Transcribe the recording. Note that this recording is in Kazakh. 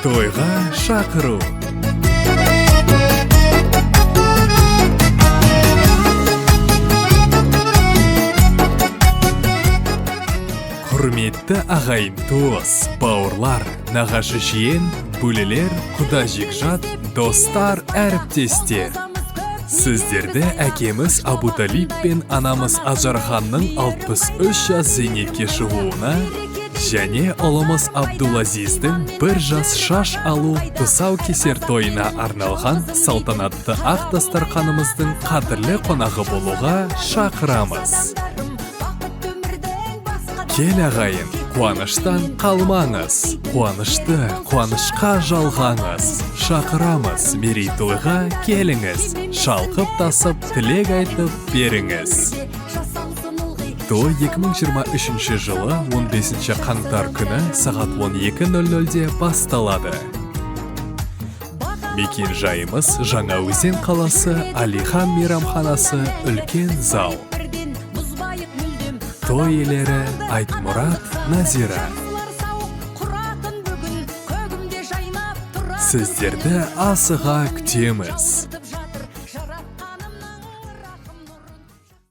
Тойға шақыру. Құрметті ағайын туыс, бауырлар, нағашы жиен, бөлелер, құда жекжат, достар, әріптестер. Сіздерді әкеміз Абуталип пен анамыз Ажарханның 63 жас зейнетке шығуына және ұлымыз Абдулазиздің 1 жас шаш алу тұсау кесер тойына арналған салтанатты ақ дастарханымыздың қадірлі қонағы болуға шақырамыз. Кел ағайын, қуаныштан қалмаңыз, қуанышты қуанышқа жалғаңыз. Шақырамыз, мерейтойға келіңіз, шалқып тасып, тілек айтып беріңіз. Той 2023 жылы 15 қаңтар күні сағат 12:00-де басталады. Мекен жайымыз Жаңаөзен қаласы, Алихан мейрамханасы, үлкен зал. Той иелері Айтмұрат, Назира. Сіздерді асыға күтеміз.